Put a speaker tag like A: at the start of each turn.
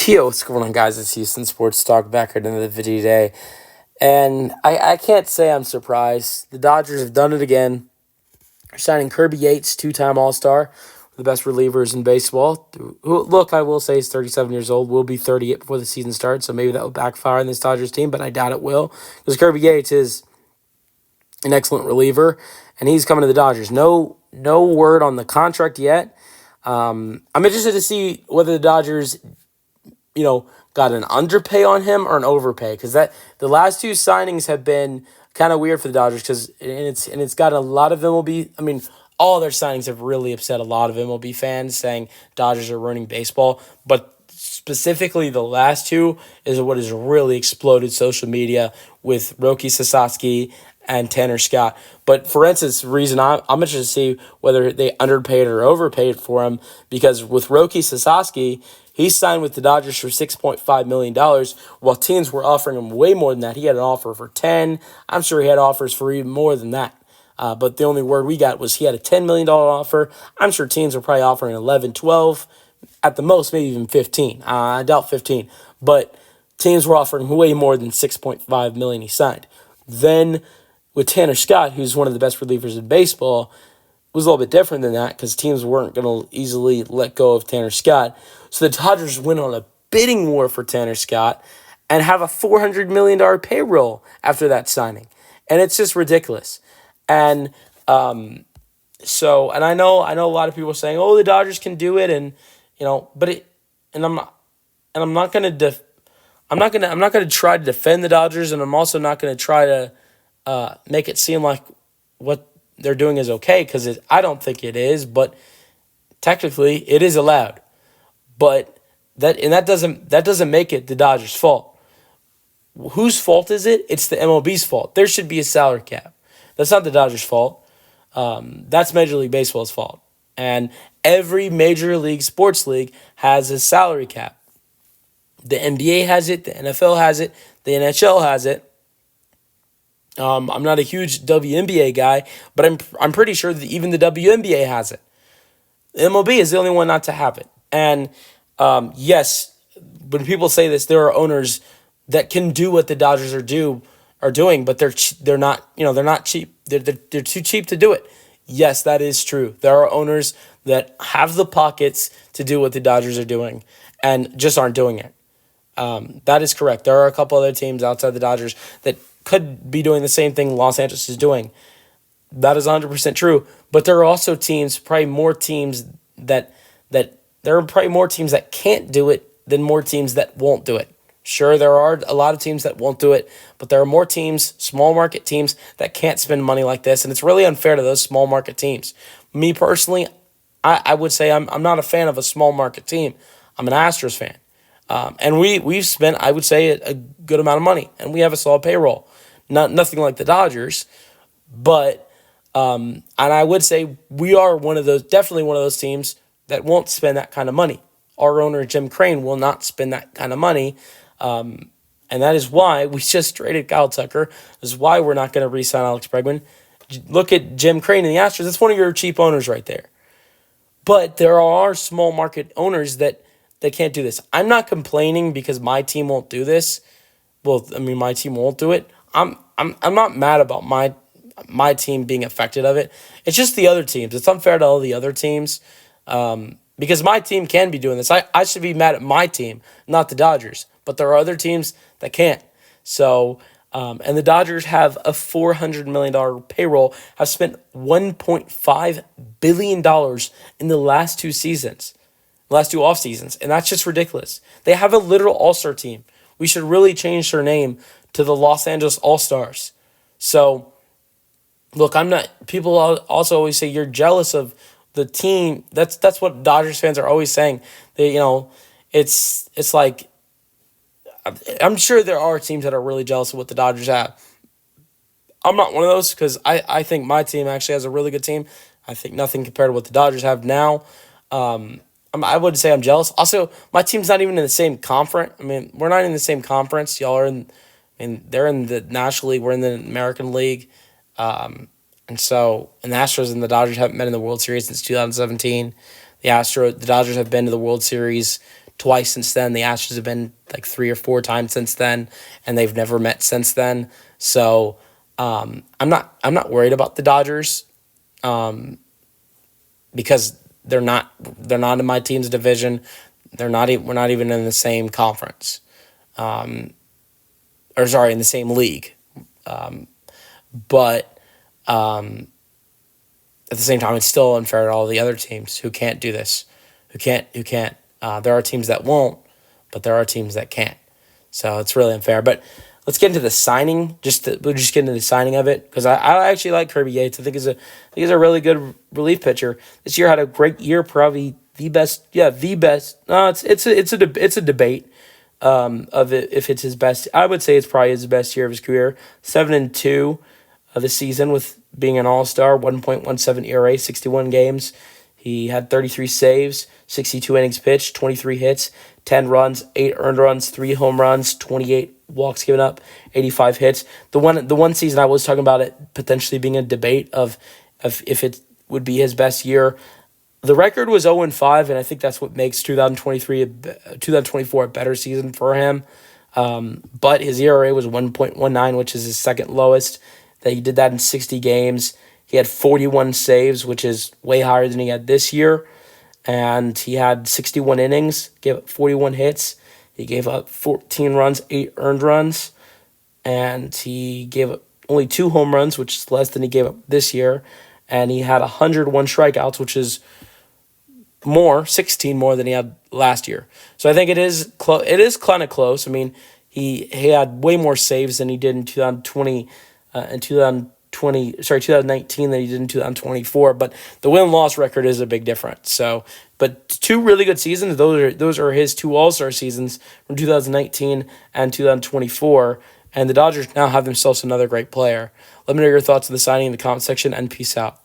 A: Yo, what's going on, guys? It's Houston Sports Talk back at another video today. And I can't say I'm surprised. The Dodgers have done it again. They're signing Kirby Yates, two-time All-Star, the best relievers in baseball. Who, look, I will say he's 37 years old, will be 38 before the season starts, so maybe that will backfire on this Dodgers team, but I doubt it will. Because Kirby Yates is an excellent reliever, and he's coming to the Dodgers. No word on the contract yet. I'm interested to see whether the Dodgers got an underpay on him or an overpay, because the last two signings have been kind of weird for the Dodgers, because it's got a lot of MLB. I mean, all their signings have really upset a lot of MLB fans, saying Dodgers are ruining baseball. But specifically, the last two is what has really exploded social media with Roki Sasaki and Tanner Scott. But for instance, the reason I'm interested to see whether they underpaid or overpaid for him, because with Roki Sasaki, he signed with the Dodgers for $6.5 million, while teams were offering him way more than that. He had an offer for 10. I'm sure he had offers for even more than that. But the only word we got was he had a $10 million offer. I'm sure teams were probably offering 11, 12, at the most, maybe even 15. I doubt 15. But teams were offering way more than $6.5 million he signed. Then with Tanner Scott, who's one of the best relievers in baseball, was a little bit different than that, because teams weren't going to easily let go of Tanner Scott. So the Dodgers went on a bidding war for Tanner Scott and have a $400 million payroll after that signing. And it's just ridiculous. And and I know a lot of people are saying, "Oh, the Dodgers can do it," and I'm not going to try to defend the Dodgers, and I'm also not going to try to make it seem like what they're doing is okay, because I don't think it is, but technically it is allowed. But that doesn't make it the Dodgers' fault. Whose fault is it? It's the MLB's fault. There should be a salary cap. That's not the Dodgers' fault. That's Major League Baseball's fault. And every Major League Sports League has a salary cap. The NBA has it. The NFL has it. The NHL has it. I'm not a huge WNBA guy, but I'm pretty sure that even the WNBA has it. The MLB is the only one not to have it. And yes, when people say this, there are owners that can do what the Dodgers are doing, but they're not cheap. They're too cheap to do it. Yes, that is true. There are owners that have the pockets to do what the Dodgers are doing and just aren't doing it. That is correct. There are a couple other teams outside the Dodgers that could be doing the same thing Los Angeles is doing. That is 100% true. But there are also teams, probably more teams that there are probably more teams that can't do it than more teams that won't do it. Sure, there are a lot of teams that won't do it, but there are more teams, small market teams, that can't spend money like this, and it's really unfair to those small market teams. Me personally, I would say I'm not a fan of a small market team. I'm an Astros fan. And we've spent, I would say, a good amount of money, and we have a solid payroll. Nothing like the Dodgers, but and I would say we are definitely one of those teams that won't spend that kind of money. Our owner, Jim Crane, will not spend that kind of money, and that is why we just traded Kyle Tucker. This is why we're not going to re-sign Alex Bregman. Look at Jim Crane and the Astros. That's one of your cheap owners right there. But there are small market owners that can't do this. I'm not complaining because my team won't do this. Well, I mean, my team won't do it. I'm not mad about my team being affected of it. It's just the other teams. It's unfair to all the other teams, because my team can be doing this. I should be mad at my team, not the Dodgers. But there are other teams that can't. So, and the Dodgers have a $400 million payroll, have spent $1.5 billion in the last two seasons. Last two off seasons, and that's just ridiculous. They have a literal all-star team. We should really change their name to the Los Angeles All-Stars. So, look, people also always say you're jealous of the team. That's what Dodgers fans are always saying. It's like, I'm sure there are teams that are really jealous of what the Dodgers have. I'm not one of those, because I think my team actually has a really good team. I think nothing compared to what the Dodgers have now. I would say I'm jealous. Also, my team's not even in the same conference. I mean, we're not in the same conference. Y'all are they're in the National League. We're in the American League. And the Astros and the Dodgers haven't been in the World Series since 2017. The Dodgers have been to the World Series twice since then. The Astros have been like 3 or 4 times since then, and they've never met since then. So I'm not worried about the Dodgers because they're not in my team's division. We're not even in the same conference, in the same league. But at the same time, it's still unfair to all the other teams who can't do this, who can't. There are teams that won't, but there are teams that can't. So it's really unfair. But let's get into the signing. We'll just get into the signing of it because I actually like Kirby Yates. I think he's a really good relief pitcher. This year had a great year, probably the best. Yeah, the best. No, it's a debate of it if it's his best. I would say it's probably his best year of his career. 7-2 of the season with being an all-star. 1.17 ERA, 61 games. He had 33 saves, 62 innings pitched, 23 hits, 10 runs, 8 earned runs, 3 home runs, 28 walks given up, 85 hits. The one season I was talking about it potentially being a debate of if it would be his best year. The record was 0-5, and I think that's what makes 2024 a better season for him. But his ERA was 1.19, which is his second lowest. That he did that in 60 games. He had 41 saves, which is way higher than he had this year. And he had 61 innings, gave up 41 hits. He gave up 14 runs, 8 earned runs. And he gave up only 2 home runs, which is less than he gave up this year. And he had 101 strikeouts, which is 16 more than he had last year. So I think it is kind of close. I mean, he had way more saves than he did in 2019 than he did in 2024, but the win-loss record is a big difference. So, but 2 really good seasons. Those are his 2 All-Star seasons from 2019 and 2024, and the Dodgers now have themselves another great player. Let me know your thoughts on the signing in the comment section, and peace out.